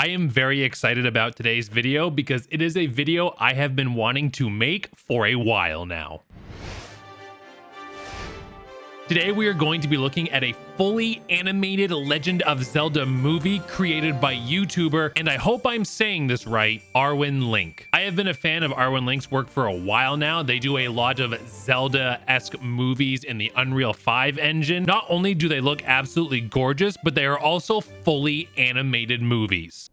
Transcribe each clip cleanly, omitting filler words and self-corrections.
I am very excited about today's video because it is a video I have been wanting to make for a while now. Today we are going to be looking at a fully animated Legend of Zelda movie created by YouTuber, and I hope I'm saying this right, RwanLink. I have been a fan of RwanLink's work for a while now. They do a lot of Zelda-esque movies in the Unreal 5 engine. Not only do they look absolutely gorgeous, but they are also fully animated movies.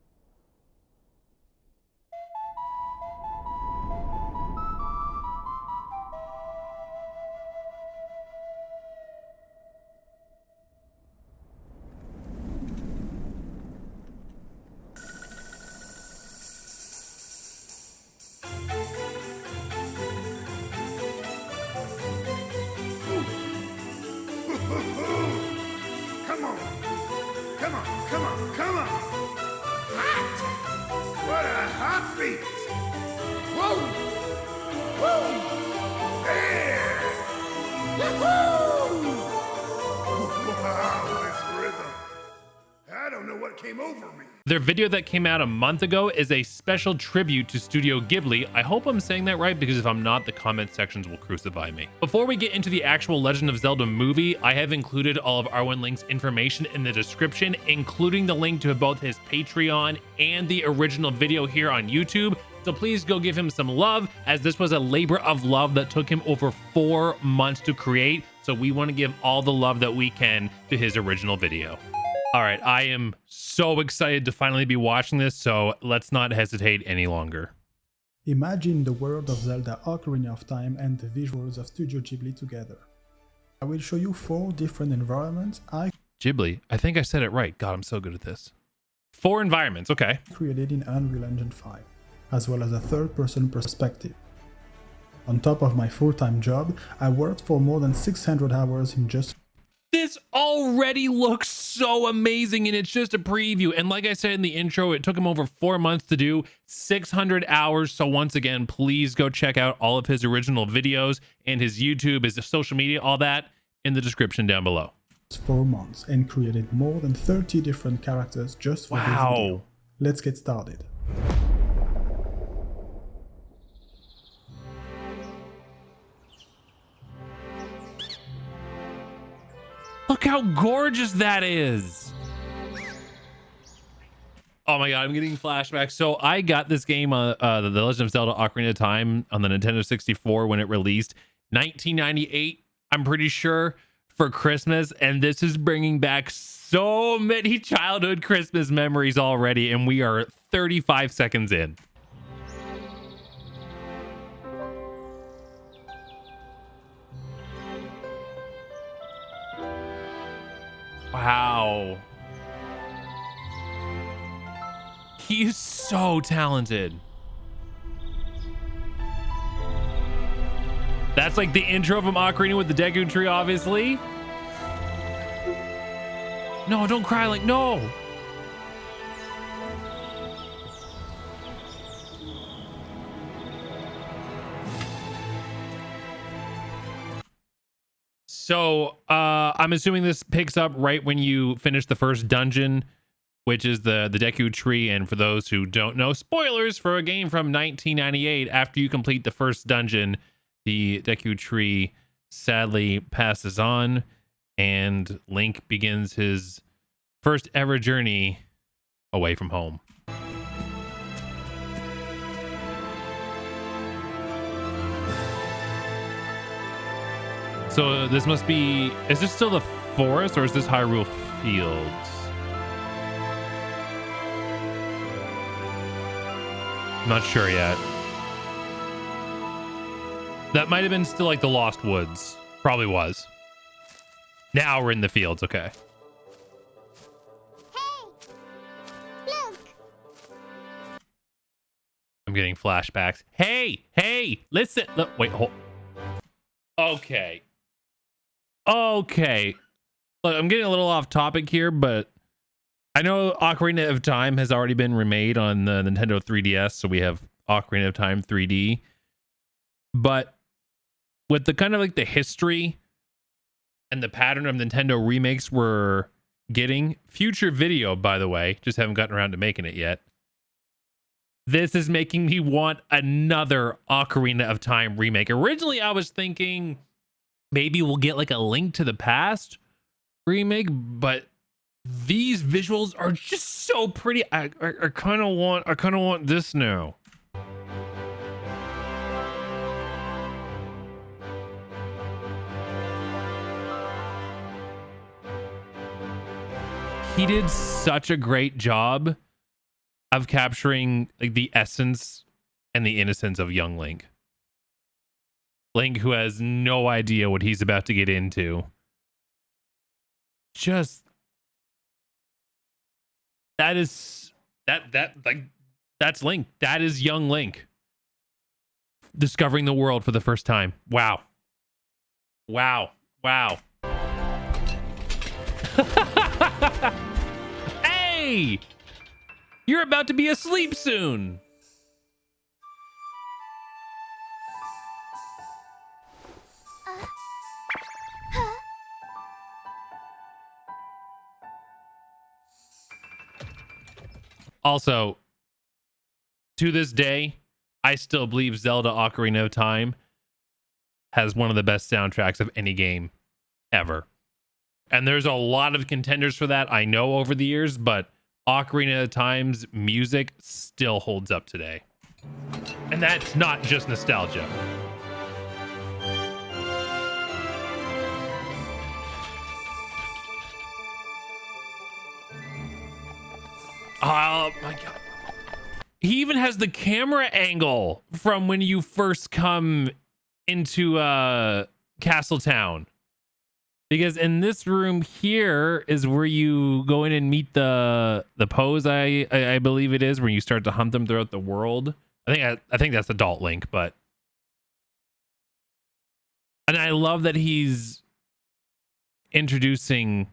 Come on! Hot! What a hot beat! Whoa! Whoa! There! Yahoo! Wow, this rhythm! I don't know what came over me. Their video that came out a month ago is a special tribute to Studio Ghibli. I hope I'm saying that right, because if I'm not, the comment sections will crucify me. Before we get into the actual Legend of Zelda movie, I have included all of RwanLink's information in the description, including the link to both his Patreon and the original video here on YouTube. So please go give him some love, as this was a labor of love that took him over 4 months to create. So we want to give all the love that we can to his original video. All right, I am so excited to finally be watching this, so let's not hesitate any longer. Imagine the world of Zelda Ocarina of Time and the visuals of Studio Ghibli together. I will show you 4 different environments Ghibli, I think I said it right. God, I'm so good at this. 4 environments, okay. created in Unreal Engine 5, as well as a third-person perspective. On top of my full-time job, I worked for more than 600 hours in just This already looks so amazing, and it's just a preview. And like I said in the intro, it took him over 4 months to do, 600 hours. So once again, please go check out all of his original videos and his YouTube, his social media, all that in the description down below. 4 months and created more than 30 different characters just for this video. Let's get started. Look how gorgeous that is. Oh my God, I'm getting flashbacks. So I got this game, The Legend of Zelda Ocarina of Time, on the Nintendo 64 when it released, 1998, I'm pretty sure, for Christmas. And this is bringing back so many childhood Christmas memories already. And we are 35 seconds in. Wow. He's so talented. That's like the intro from Ocarina with the Deku Tree, obviously. No, don't cry, like, no. So I'm assuming this picks up right when you finish the first dungeon, which is the Deku Tree. And for those who don't know, spoilers for a game from 1998, after you complete the first dungeon, the Deku Tree sadly passes on, and Link begins his first ever journey away from home. So this must be, is this still the forest, or is this Hyrule Fields? I'm not sure yet. That might have been still like the Lost Woods. Probably was. Now we're in the fields, okay. Hey! Look! I'm getting flashbacks. Hey, listen. Look, wait, hold. Okay. Look, I'm getting a little off topic here, but I know Ocarina of Time has already been remade on the Nintendo 3DS, so we have Ocarina of Time 3D. But with the kind of like the history and the pattern of Nintendo remakes we're getting future video, by the way. Just haven't gotten around to making it yet. This is making me want another Ocarina of Time remake. Originally, I was thinking maybe we'll get like a Link to the Past remake, but these visuals are just so pretty. I kind of want this now. He did such a great job of capturing like the essence and the innocence of young Link. Link, who has no idea what he's about to get into. Just that's Link. That is young Link discovering the world for the first time. Wow. Hey, you're about to be asleep soon. Also, to this day, I still believe Zelda Ocarina of Time has one of the best soundtracks of any game ever. And there's a lot of contenders for that, I know, over the years, but Ocarina of Time's music still holds up today. And that's not just nostalgia. Oh my god. He even has the camera angle from when you first come into Castle Town. Because in this room here is where you go in and meet the pose, I believe it is, where you start to hunt them throughout the world. I think that's adult Link, but and I love that he's introducing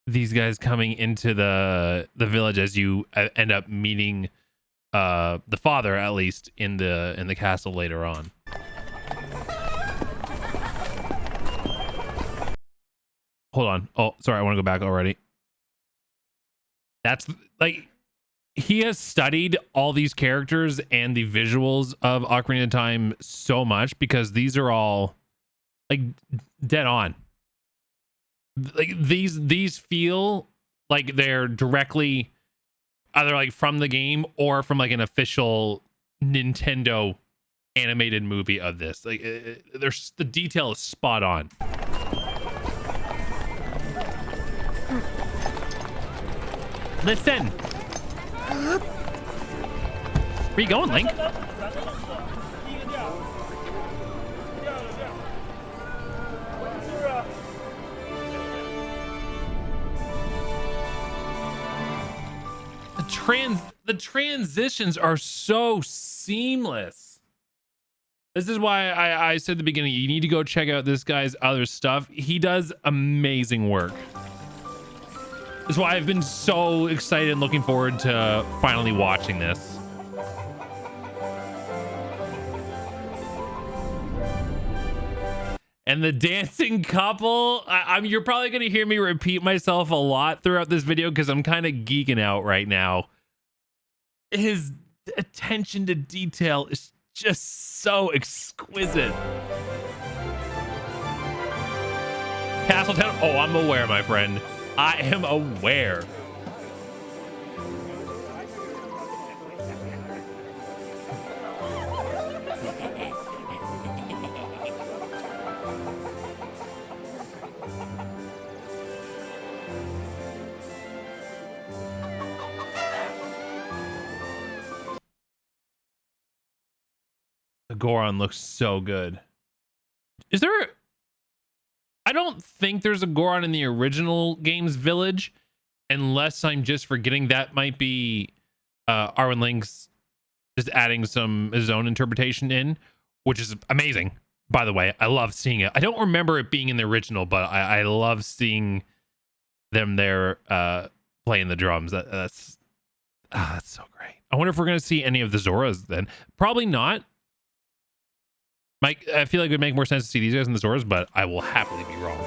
these guys coming into the village as you end up meeting the father, at least in the castle later on. Hold on. Oh, sorry. I want to go back already. That's like, he has studied all these characters and the visuals of Ocarina of Time so much because these are all like dead on. Like these feel like they're directly either like from the game or from like an official Nintendo animated movie of this. Like there's the detail is spot on. Listen. Where you going, Link? The transitions are so seamless. This is why I said at the beginning, you need to go check out this guy's other stuff. He does amazing work. That's why I've been so excited and looking forward to finally watching this. And the dancing couple, you're probably going to hear me repeat myself a lot throughout this video because I'm kind of geeking out right now. His attention to detail is just so exquisite. Castletown, oh, I'm aware, my friend. I am aware. The Goron looks so good. Is there... I don't think there's a Goron in the original game's village, unless I'm just forgetting. That might be RwanLink's just adding his own interpretation in, which is amazing, by the way. I love seeing it. I don't remember it being in the original, but I love seeing them there playing the drums. That's so great. I wonder if we're going to see any of the Zoras then. Probably not. Mike, I feel like it would make more sense to see these guys in the Zoras, but I will happily be wrong.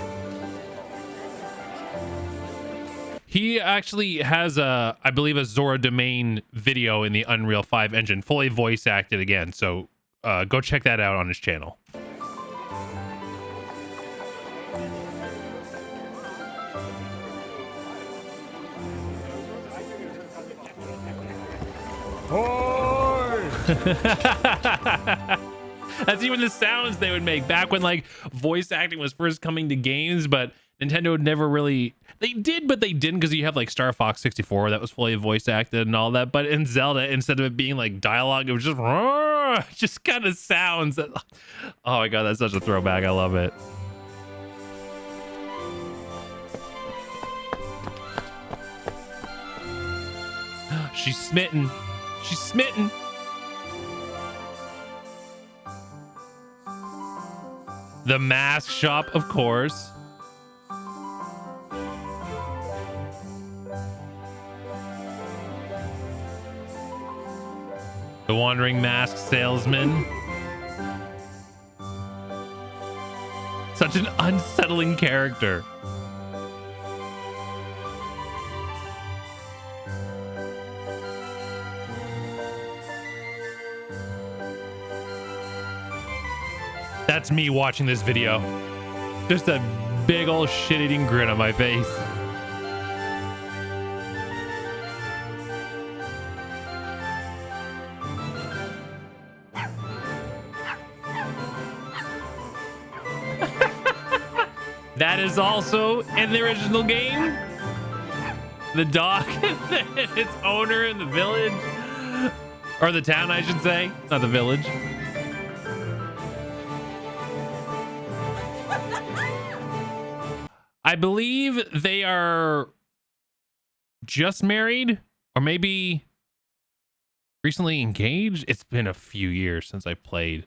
He actually has a, I believe, a Zora Domain video in the Unreal 5 engine, fully voice acted again. So go check that out on his channel. That's even the sounds they would make back when like voice acting was first coming to games, but Nintendo would never really, they did, but they didn't, because you have like Star Fox 64 that was fully voice acted and all that. But in Zelda, instead of it being like dialogue, it was just kind of sounds that, oh my god, that's such a throwback. I love it. She's smitten. She's smitten. The mask shop, of course. The wandering mask salesman. Such an unsettling character. That's me watching this video. Just a big old shit-eating grin on my face. That is also in the original game. The dog and its owner in the village. Or the town, I should say. Not the village. I believe they are just married, or maybe recently engaged. It's been a few years since I played.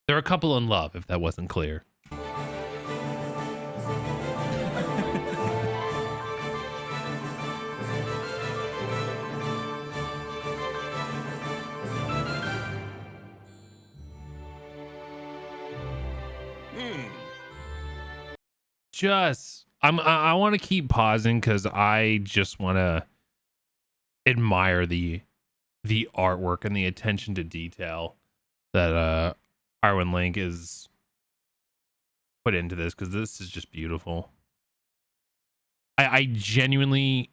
They're a couple in love, if that wasn't clear. I want to keep pausing because I just want to admire the artwork and the attention to detail that RwanLink is put into this, because this is just beautiful. I genuinely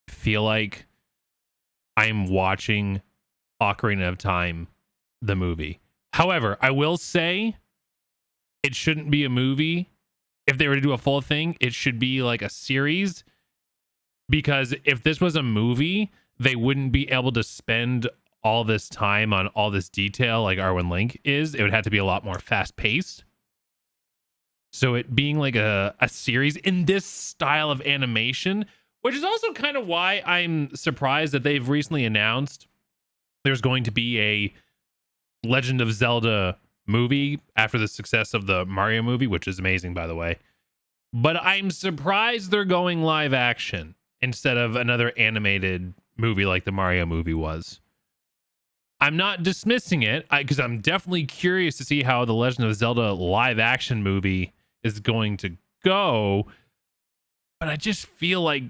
feel like I'm watching Ocarina of Time, the movie. However, I will say it shouldn't be a movie. If they were to do a full thing, it should be like a series, because if this was a movie, they wouldn't be able to spend all this time on all this detail like RwanLink is. It would have to be a lot more fast paced. So it being like a series in this style of animation, which is also kind of why I'm surprised that they've recently announced there's going to be a Legend of Zelda movie after the success of the Mario movie, which is amazing, by the way. But I'm surprised they're going live action instead of another animated movie like the Mario movie was. I'm not dismissing it, because I'm definitely curious to see how the Legend of Zelda live action movie is going to go. But I just feel like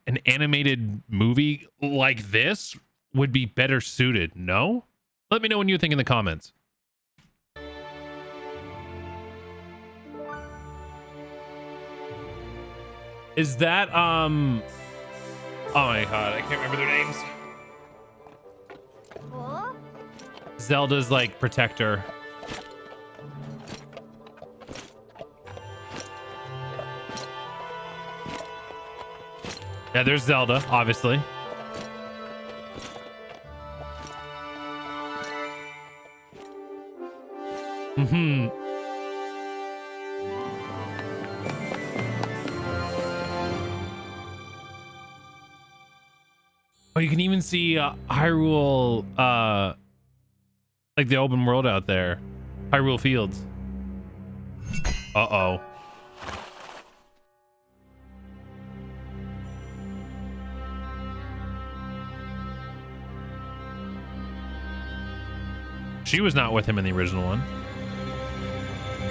an animated movie like this would be better suited. No? Let me know what you think in the comments. Is that oh my god, I can't remember their names. Huh? Zelda's like protector. Yeah, there's Zelda, obviously. Oh, you can even see Hyrule, like the open world out there. Hyrule Fields. Uh-oh. She was not with him in the original one.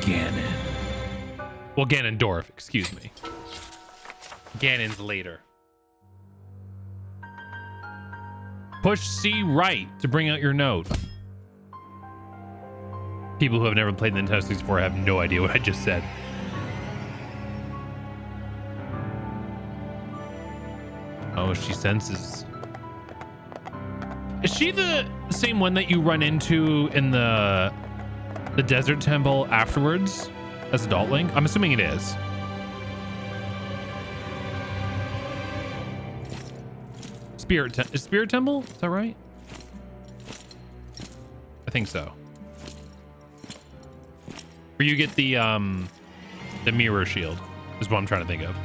Ganon. Well, Ganondorf, excuse me. Ganon's later. Push C right to bring out your note. People who have never played Nintendo 64 have no idea what I just said. Oh, she senses. Is she the same one that you run into in the desert temple afterwards as Adult Link? I'm assuming it is. Is Spirit Temple? Is that right? I think so. Where you get the mirror shield is what I'm trying to think of.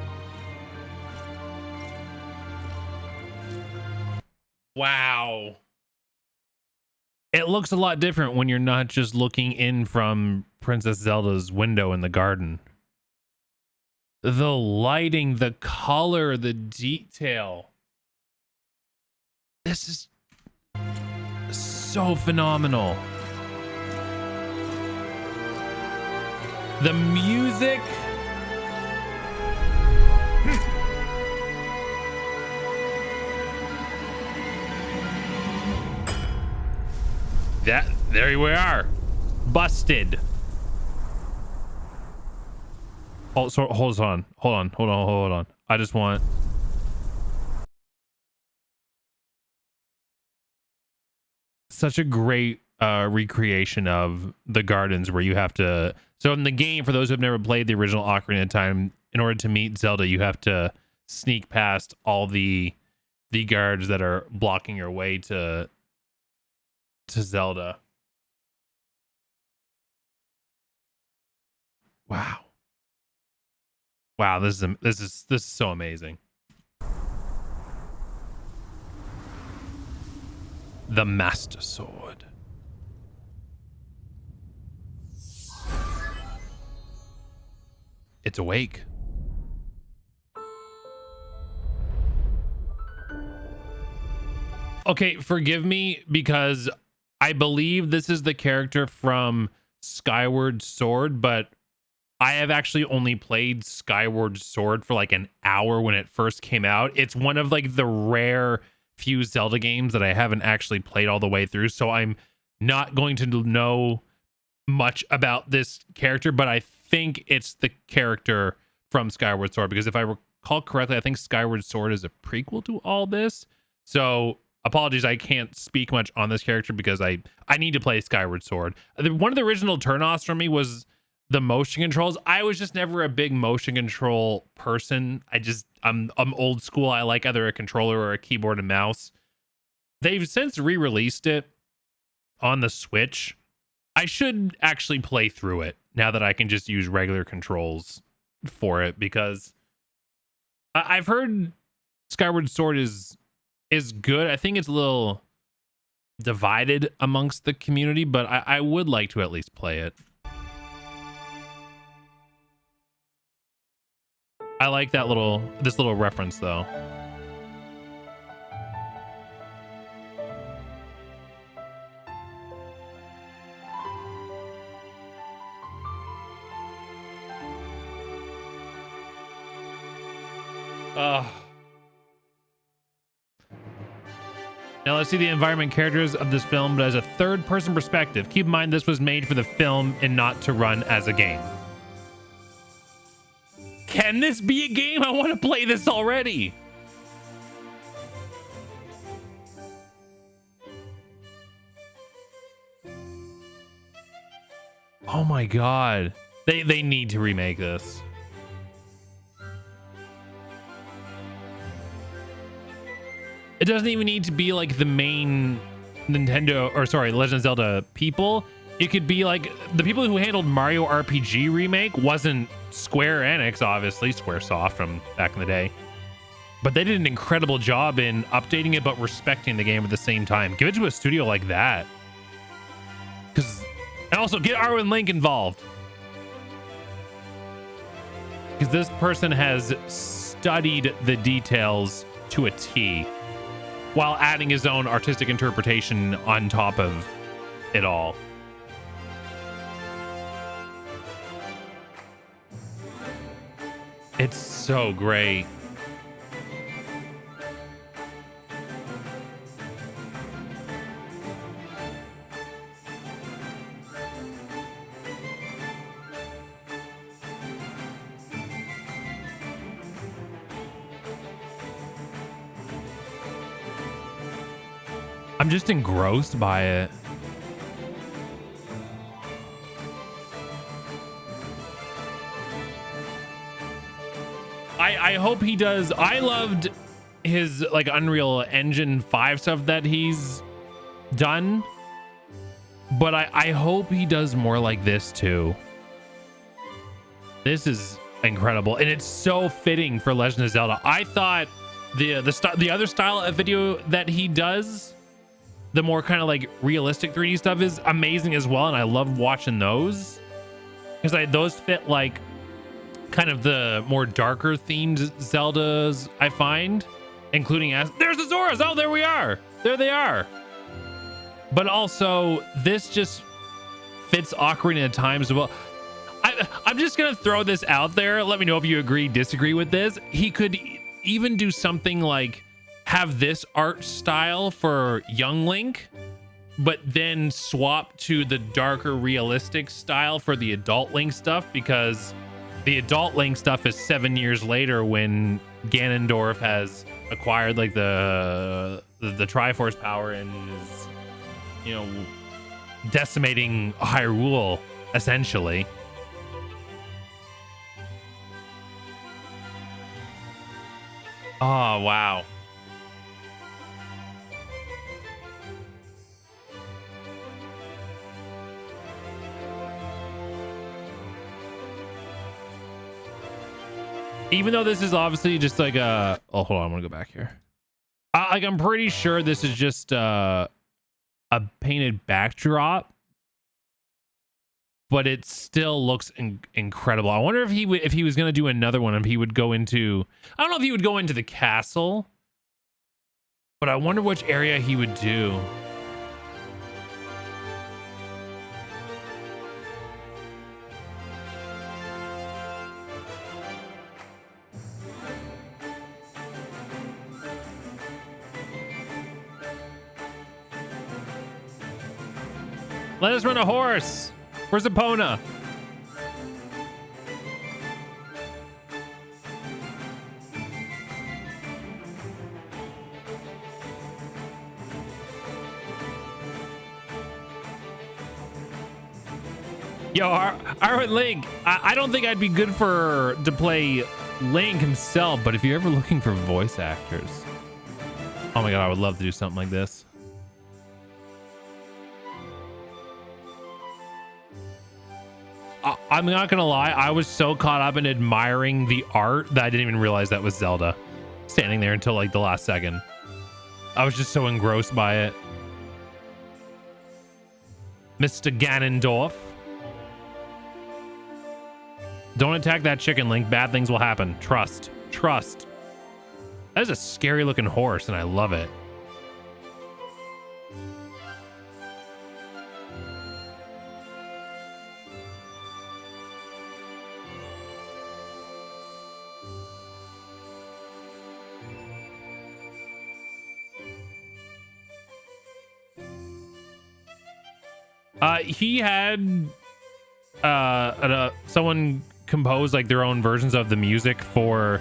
Wow. It looks a lot different when you're not just looking in from Princess Zelda's window in the garden. The lighting, the color, the detail. This is so phenomenal. The music. There we are. Busted. Oh, so hold on. I just want. Such a great recreation of the gardens where you have to. So in the game, for those who have never played the original Ocarina of Time, in order to meet Zelda, you have to sneak past all the guards that are blocking your way to Zelda. Wow, this is so amazing. The Master Sword. It's awake. Okay, forgive me because I believe this is the character from Skyward Sword, but I have actually only played Skyward Sword for like an hour when it first came out. It's one of like the rare few Zelda games that I haven't actually played all the way through, so I'm not going to know much about this character, but I think it's the character from Skyward Sword, because if I recall correctly, I think Skyward Sword is a prequel to all this. So apologies, I can't speak much on this character because I need to play Skyward Sword. One of the original turnoffs for me was the motion controls. I was just never a big motion control person. I'm old school. I like either a controller or a keyboard and mouse. They've since re-released it on the Switch. I should actually play through it now that I can just use regular controls for it, because I've heard Skyward Sword is good. I think it's a little divided amongst the community, but I would like to at least play it. I like this little reference though. Now let's see the environment characters of this film, but as a third-person perspective. Keep in mind this was made for the film and not to run as a game. Can this be a game? I want to play this already. Oh my god. They need to remake this. It doesn't even need to be like the main Legend of Zelda people. It could be like the people who handled Mario RPG remake wasn't Square Enix, obviously, Squaresoft from back in the day. But they did an incredible job in updating it, but respecting the game at the same time. Give it to a studio like that. And also get RwanLink involved. Because this person has studied the details to a T, while adding his own artistic interpretation on top of it all. It's so great. I'm just engrossed by it. I hope he does. I loved his like Unreal Engine 5 stuff that he's done, but I hope he does more like this too. This is incredible, and it's so fitting for Legend of Zelda. I thought the other style of video that he does, the more kind of like realistic 3D stuff, is amazing as well, and I love watching those because those fit like kind of the more darker themed Zeldas I find, including as there's the Zoras. Oh, there we are. There they are. But also this just fits Ocarina of Time as well. I'm just gonna throw this out there. Let me know if you agree, disagree with this. He could even do something like have this art style for young Link, but then swap to the darker realistic style for the adult Link stuff, because the adult Link stuff is 7 years later when Ganondorf has acquired like the Triforce power and is, you know, decimating Hyrule essentially. Oh, wow. Even though this is obviously just like a... Oh, hold on. I'm going to go back here. Like, I'm pretty sure this is just a painted backdrop, but it still looks incredible. I wonder if he was going to do another one, if he would go into... I don't know if he would go into the castle, but I wonder which area he would do. Let us run a horse. Where's Epona? Yo, RwanLink. I don't think I'd be good to play Link himself, but if you're ever looking for voice actors, oh my god, I would love to do something like this. I'm not gonna lie, I was so caught up in admiring the art that I didn't even realize that was Zelda standing there until like the last second. I was just so engrossed by it. Mr. Ganondorf. Don't attack that chicken, Link. Bad things will happen. Trust. Trust. That is a scary looking horse, and I love it. He had someone compose like their own versions of the music for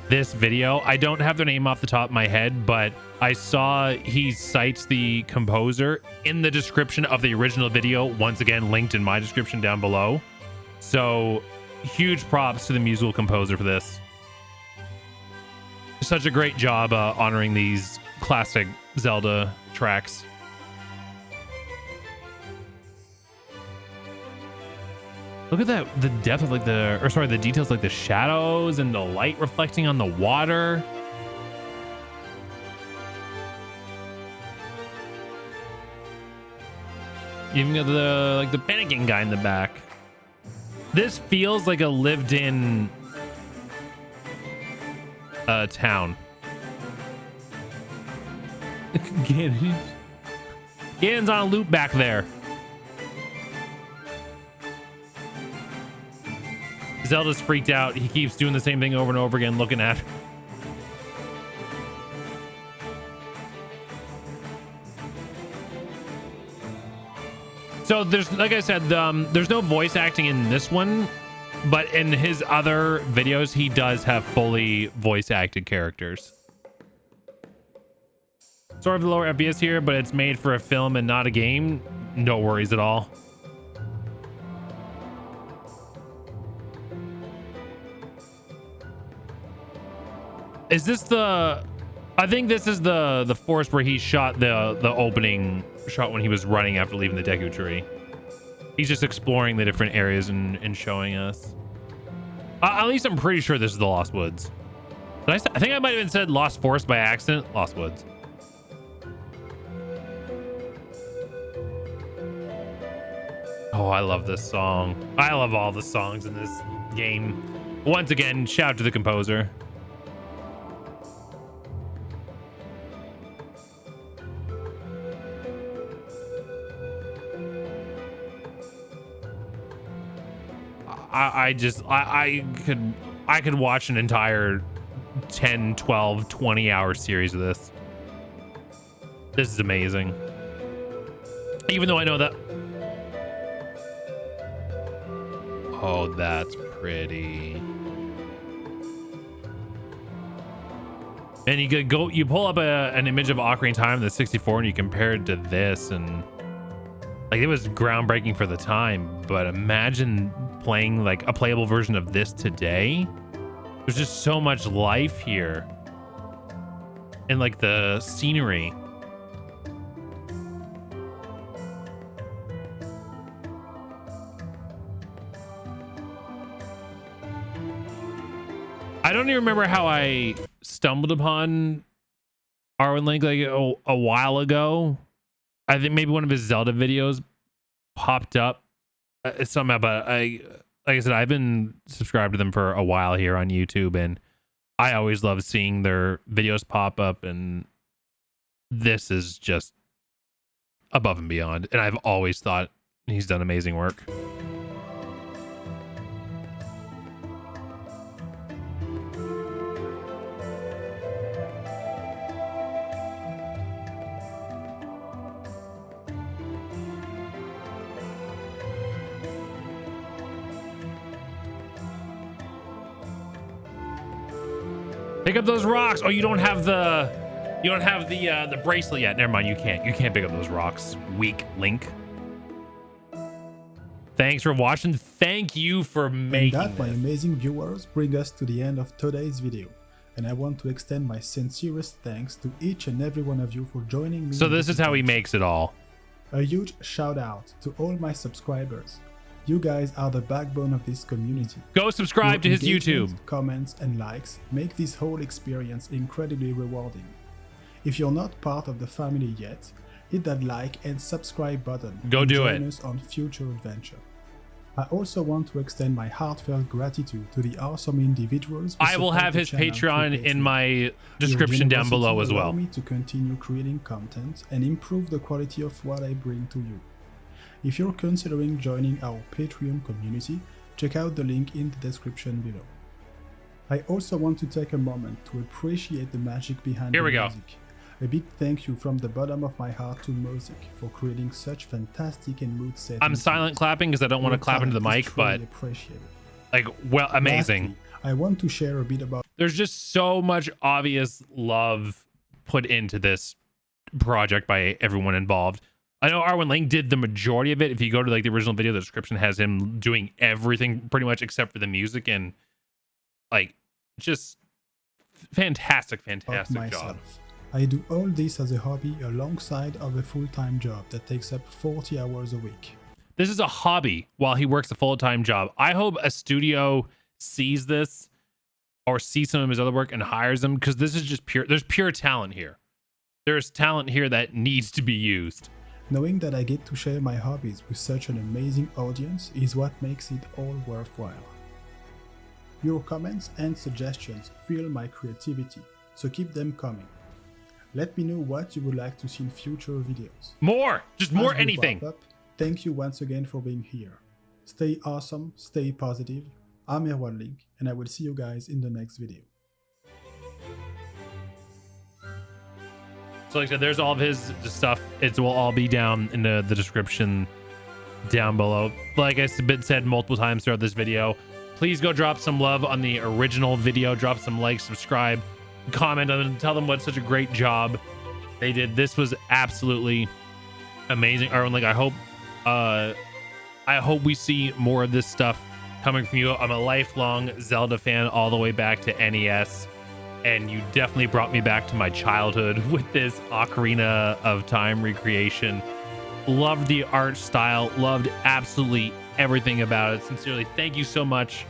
this video. I don't have their name off the top of my head, but I saw he cites the composer in the description of the original video, once again linked in my description down below. So huge props to the musical composer for this. Such a great job honoring these classic Zelda tracks. Look at that, the depth of like the details, like the shadows and the light reflecting on the water. You even got the panicking guy in the back. This feels like a lived-in town. Ganon's on a loop back there. Zelda's freaked out. He keeps doing the same thing over and over again, looking at her. So there's, like I said, there's no voice acting in this one, but in his other videos, he does have fully voice acted characters. Sorry for the lower FPS here, but it's made for a film and not a game. No worries at all. Is this the... I think this is the forest where he shot the opening shot when he was running after leaving the Deku Tree. He's just exploring the different areas and showing us. At least I'm pretty sure this is the Lost Woods. I think I might have even said Lost Forest by accident. Lost Woods. Oh, I love this song. I love all the songs in this game. Once again, shout out to the composer. I could watch an entire 10, 12, 20-hour series of this. This is amazing. Even though I know that... Oh, that's pretty. And you could go, you pull up an image of Ocarina of Time, the 64, and you compare it to this, and like it was groundbreaking for the time. But imagine playing like a playable version of this today. There's just so much life here, and like the scenery. I don't even remember how I stumbled upon RwanLink like a while ago. I think maybe one of his Zelda videos popped up somehow, but like I said, I've been subscribed to them for a while here on YouTube, and I always love seeing their videos pop up, and this is just above and beyond. And I've always thought he's done amazing work. Pick up those rocks. Oh, you don't have the bracelet yet. Never mind. You can't pick up those rocks. Weak Link. Thanks for watching. Thank you for making that, my amazing viewers, bring us to the end of today's video. And I want to extend my sincerest thanks to each and every one of you for joining me. So this is how he makes it all. A huge shout out to all my subscribers. You guys are the backbone of this community. Go subscribe to his YouTube. Comments and likes make this whole experience incredibly rewarding. If you're not part of the family yet, hit that like and subscribe button. Go do it. Join us on future adventure. I also want to extend my heartfelt gratitude to the awesome individuals. I will have his Patreon in my description down below as well. Allow me to continue creating content and improve the quality of what I bring to you. If you're considering joining our Patreon community, check out the link in the description below. I also want to take a moment to appreciate the magic behind the music. A big thank you from the bottom of my heart to Music for creating such fantastic and mood-setting. I'm silent clapping because I don't want to clap into the mic, but like, well, amazing. Lastly, I want to share a bit about... There's just so much obvious love put into this project by everyone involved. I know RwanLink did the majority of it. If you go to like the original video, the description has him doing everything pretty much except for the music, and like just fantastic job. I do all this as a hobby alongside of a full-time job that takes up 40 hours a week. This is a hobby while he works a full-time job. I hope a studio sees this or sees some of his other work and hires him, because this is just pure, there's pure talent here. There's talent here that needs to be used. Knowing that I get to share my hobbies with such an amazing audience is what makes it all worthwhile. Your comments and suggestions fuel my creativity, so keep them coming. Let me know what you would like to see in future videos. More! Just more anything! Thank you once again for being here. Stay awesome, stay positive. I'm RwanLink, and I will see you guys in the next video. So like I said, there's all of his stuff. It will all be down in the description down below. Like I've been said multiple times throughout this video, please go drop some love on the original video. Drop some likes, subscribe, comment on it, and tell them what such a great job they did. This was absolutely amazing. RwanLink, I hope we see more of this stuff coming from you. I'm a lifelong Zelda fan all the way back to NES, and you definitely brought me back to my childhood with this Ocarina of Time recreation. Loved the art style, loved absolutely everything about it. Sincerely, thank you so much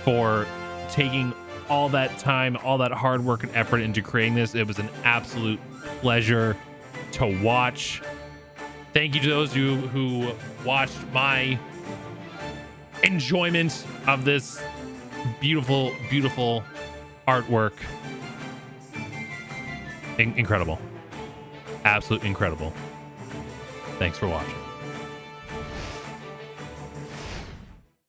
for taking all that time, all that hard work and effort into creating this. It was an absolute pleasure to watch. Thank you to those who watched my enjoyment of this beautiful, beautiful artwork. Incredible. Absolutely incredible. Thanks for watching.